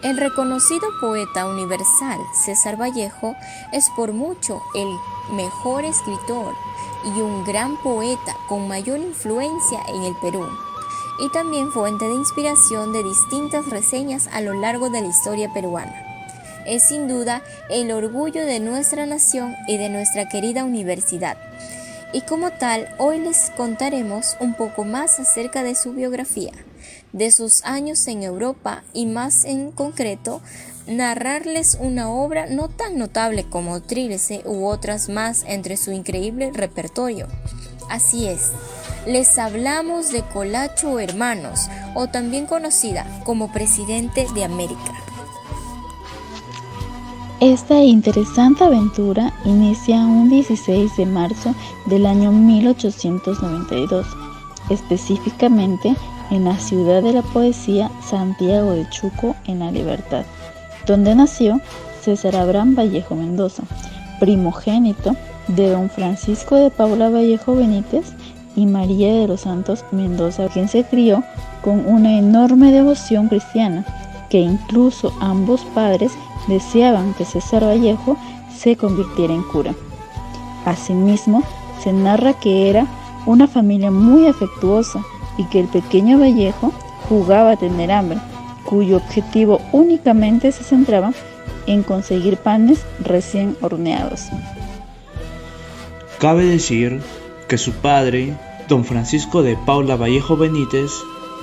El reconocido poeta universal César Vallejo es por mucho el mejor escritor y un gran poeta con mayor influencia en el Perú, y también fuente de inspiración de distintas reseñas a lo largo de la historia peruana. Es sin duda el orgullo de nuestra nación y de nuestra querida universidad. Y como tal, hoy les contaremos un poco más acerca de su biografía, de sus años en Europa y más en concreto, narrarles una obra no tan notable como Trilce u otras más entre su increíble repertorio. Así es, les hablamos de Colacho Hermanos, o también conocida como Presidente de América. Esta interesante aventura inicia un 16 de marzo del año 1892, específicamente en la ciudad de la poesía Santiago de Chuco, en La Libertad, donde nació César Abraham Vallejo Mendoza, primogénito de don Francisco de Paula Vallejo Benítez y María de los Santos Mendoza, quien se crió con una enorme devoción cristiana, que incluso ambos padres deseaban que César Vallejo se convirtiera en cura. Asimismo, se narra que era una familia muy afectuosa y que el pequeño Vallejo jugaba a tener hambre, cuyo objetivo únicamente se centraba en conseguir panes recién horneados. Cabe decir que su padre, don Francisco de Paula Vallejo Benítez,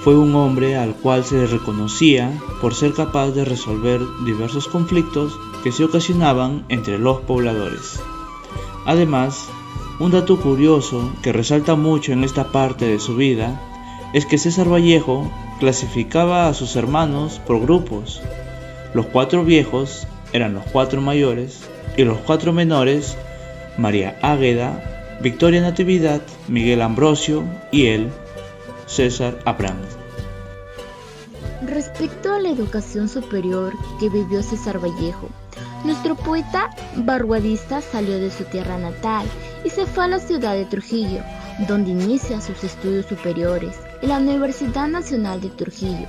fue un hombre al cual se le reconocía por ser capaz de resolver diversos conflictos que se ocasionaban entre los pobladores. Además, un dato curioso que resalta mucho en esta parte de su vida es que César Vallejo clasificaba a sus hermanos por grupos. Los 4 viejos eran los 4 mayores y los 4 menores, María Águeda, Victoria Natividad, Miguel Ambrosio y él, César Abraham. Respecto a la educación superior que vivió César Vallejo, nuestro poeta vanguardista salió de su tierra natal y se fue a la ciudad de Trujillo, donde inicia sus estudios superiores en la Universidad Nacional de Trujillo,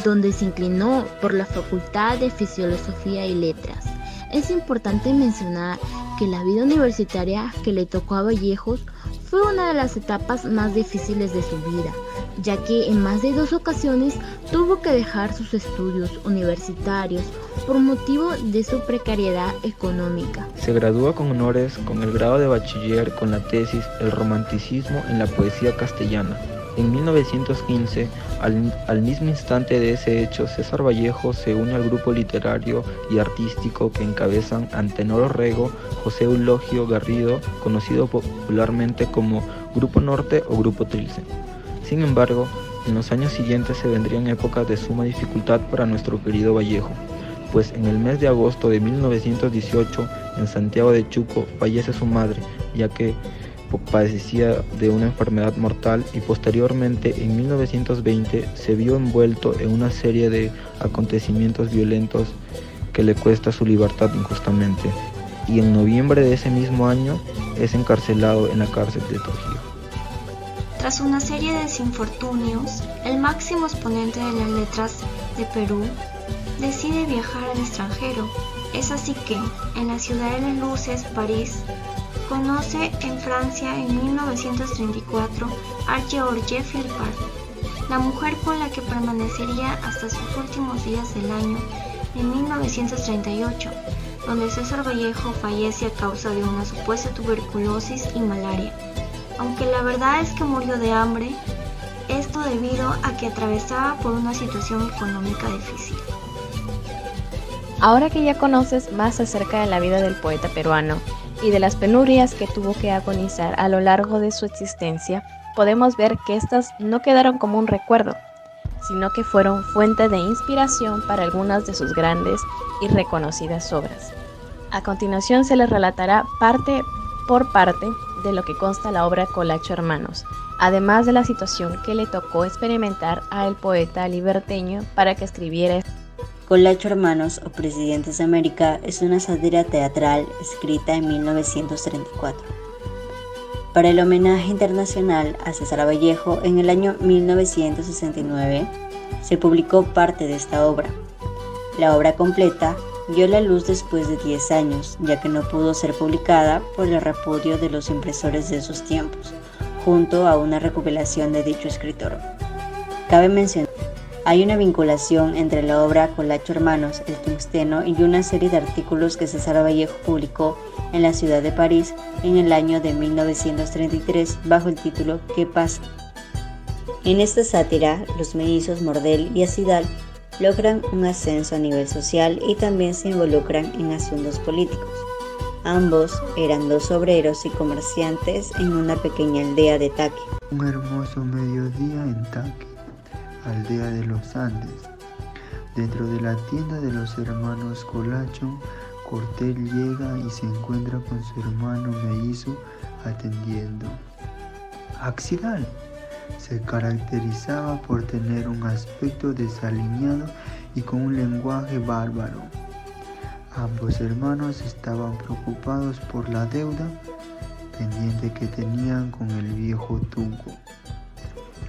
donde se inclinó por la Facultad de Filosofía y Letras. Es importante mencionar que la vida universitaria que le tocó a Vallejo fue una de las etapas más difíciles de su vida, ya que en más de 2 ocasiones tuvo que dejar sus estudios universitarios por motivo de su precariedad económica. Se gradúa con honores con el grado de bachiller con la tesis El romanticismo en la poesía castellana. En 1915, al mismo instante de ese hecho, César Vallejo se une al grupo literario y artístico que encabezan Antenor Orrego, José Eulogio Garrido, conocido popularmente como Grupo Norte o Grupo Trilce. Sin embargo, en los años siguientes se vendrían épocas de suma dificultad para nuestro querido Vallejo, pues en el mes de agosto de 1918, en Santiago de Chuco, fallece su madre, ya que padecía de una enfermedad mortal, y posteriormente en 1920 se vio envuelto en una serie de acontecimientos violentos que le cuesta su libertad injustamente, y en noviembre de ese mismo año es encarcelado en la cárcel de Trujillo. Tras una serie de desinfortunios, el máximo exponente de las letras de Perú decide viajar al extranjero. Es así que, en la ciudad de las luces, París, conoce en Francia en 1934 a George Philpott, la mujer con la que permanecería hasta sus últimos días del año en 1938, donde César Vallejo fallece a causa de una supuesta tuberculosis y malaria, aunque la verdad es que murió de hambre, esto debido a que atravesaba por una situación económica difícil. Ahora que ya conoces más acerca de la vida del poeta peruano y de las penurias que tuvo que agonizar a lo largo de su existencia, podemos ver que estas no quedaron como un recuerdo, sino que fueron fuente de inspiración para algunas de sus grandes y reconocidas obras. A continuación se les relatará parte por parte de lo que consta la obra Colacho Hermanos, además de la situación que le tocó experimentar al poeta liberteño para que escribiera. Colacho Hermanos o Presidentes de América es una sátira teatral escrita en 1934. Para el homenaje internacional a César Vallejo en el año 1969 se publicó parte de esta obra. La obra completa vio la luz después de 10 años, ya que no pudo ser publicada por el repudio de los impresores de esos tiempos, junto a una recopilación de dicho escritor. Cabe mencionar, hay una vinculación entre la obra Colacho Hermanos, El Tungsteno y una serie de artículos que César Vallejo publicó en la ciudad de París en el año de 1933 bajo el título ¿Qué pasa? En esta sátira, los mellizos Mordel y Acidal logran un ascenso a nivel social y también se involucran en asuntos políticos. Ambos eran dos obreros y comerciantes en una pequeña aldea de Taque. Un hermoso mediodía en Taque, aldea de los Andes. Dentro de la tienda de los hermanos Colacho, Cortel llega y se encuentra con su hermano mellizo atendiendo. Axidal se caracterizaba por tener un aspecto desaliñado y con un lenguaje bárbaro. Ambos hermanos estaban preocupados por la deuda pendiente que tenían con el viejo Tunco.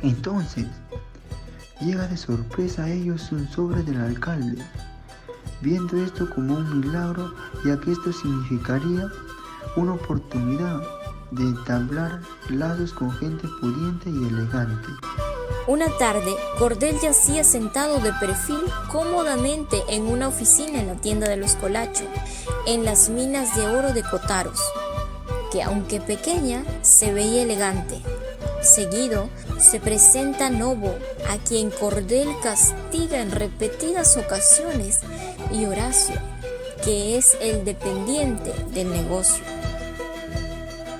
Entonces, llega de sorpresa a ellos un sobre del alcalde. Viendo esto como un milagro, ya que esto significaría una oportunidad de entablar lazos con gente pudiente y elegante. Una tarde, Cordel yacía sentado de perfil cómodamente en una oficina en la tienda de los Colacho, en las minas de oro de Cotaros, que aunque pequeña, se veía elegante. Seguido, se presenta Novo, a quien Cordel castiga en repetidas ocasiones, y Horacio, que es el dependiente del negocio.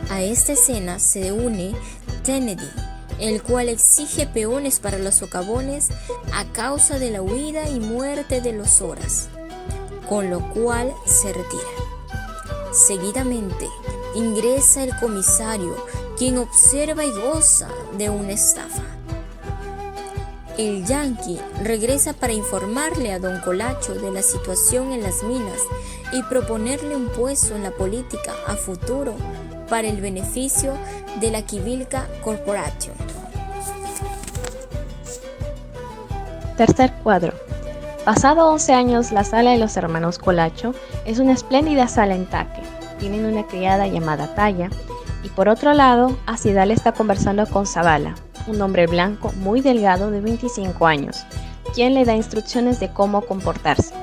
A esta escena se une Kennedy, el cual exige peones para los socavones a causa de la huida y muerte de los Horas, con lo cual se retira. Seguidamente ingresa el comisario, quien observa y goza de una estafa. El yanqui regresa para informarle a don Colacho de la situación en las minas y proponerle un puesto en la política a futuro para el beneficio de la Quivilca Corporation. Tercer cuadro. Pasado 11 años, la sala de los hermanos Colacho es una espléndida sala en Taque. Tienen una criada llamada Talla, y por otro lado, Acidal está conversando con Zavala, un hombre blanco muy delgado de 25 años, quien le da instrucciones de cómo comportarse.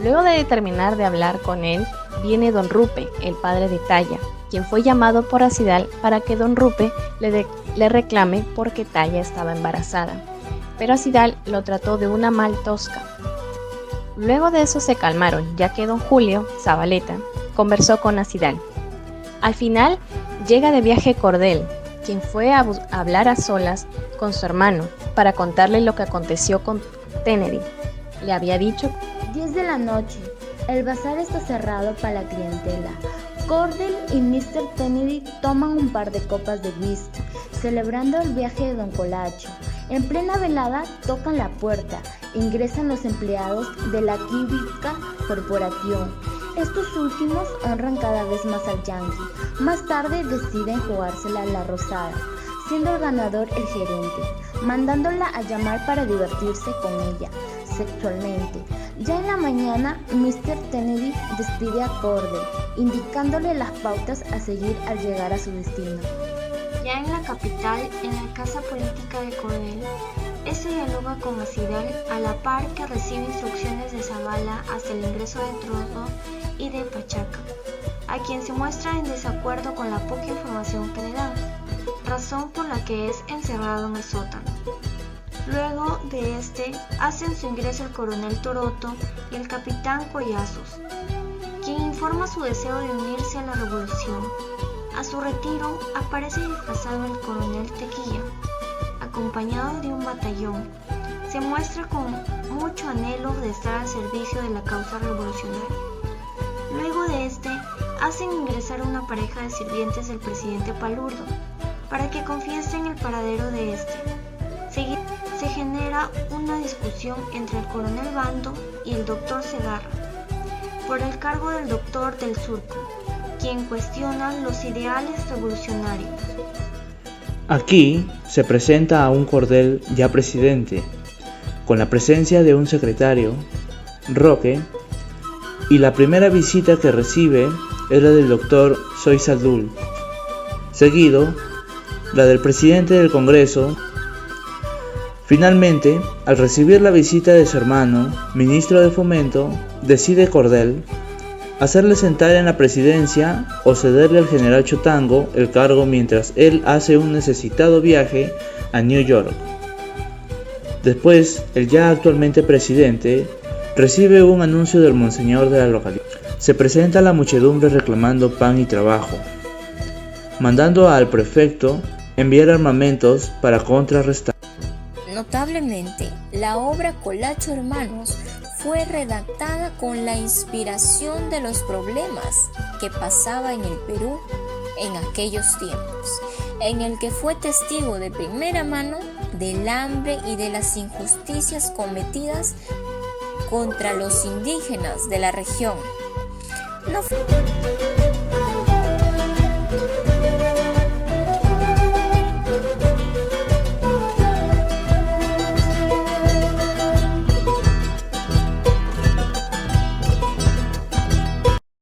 Luego de terminar de hablar con él, viene don Rupe, el padre de Talla, quien fue llamado por Acidal para que don Rupe le reclame porque Talla estaba embarazada, pero Acidal lo trató de una mal tosca. Luego de eso se calmaron, ya que don Julio, Zabaleta, conversó con Acidal. Al final, llega de viaje Cordel, quien fue a hablar a solas con su hermano para contarle lo que aconteció con Kennedy. Le había dicho: 10 de la noche, el bazar está cerrado para la clientela. Cordel y Mr. Kennedy toman un par de copas de whisky, celebrando el viaje de don Colacho. En plena velada tocan la puerta, ingresan los empleados de la Quivilca Corporation. Estos últimos honran cada vez más al yanqui. Más tarde deciden jugársela a la rosada, siendo el ganador el gerente, mandándola a llamar para divertirse con ella sexualmente. Ya en la mañana, Mr. Kennedy despide a Cordel, indicándole las pautas a seguir al llegar a su destino. Ya en la capital, en la casa política de Cordel, este dialoga con Acidal a la par que recibe instrucciones de Zavala hasta el ingreso de Trozo y de Pachaca, a quien se muestra en desacuerdo con la poca información que le dan, razón por la que es encerrado en el sótano. Luego de este, hacen su ingreso el coronel Toroto y el capitán Collazos, quien informa su deseo de unirse a la revolución. A su retiro, aparece disfrazado el coronel Tequilla, acompañado de un batallón. Se muestra con mucho anhelo de estar al servicio de la causa revolucionaria. Luego de este, hacen ingresar a una pareja de sirvientes del presidente Palurdo, para que confiesen el paradero de este. Se genera una discusión entre el coronel Bando y el doctor Segarra, por el cargo del doctor del Surco, quien cuestiona los ideales revolucionarios. Aquí se presenta a un Cordel ya presidente, con la presencia de un secretario, Roque, y la primera visita que recibe es la del doctor Soysaldul, seguido la del presidente del Congreso. Finalmente, al recibir la visita de su hermano, ministro de Fomento, decide Cordel hacerle sentar en la presidencia o cederle al general Chotango el cargo mientras él hace un necesitado viaje a New York. Después, el ya actualmente presidente recibe un anuncio del monseñor de la localidad. Se presenta a la muchedumbre reclamando pan y trabajo, mandando al prefecto enviar armamentos para contrarrestar. Notablemente, la obra Colacho Hermanos fue redactada con la inspiración de los problemas que pasaba en el Perú en aquellos tiempos, en el que fue testigo de primera mano del hambre y de las injusticias cometidas contra los indígenas de la región. No fue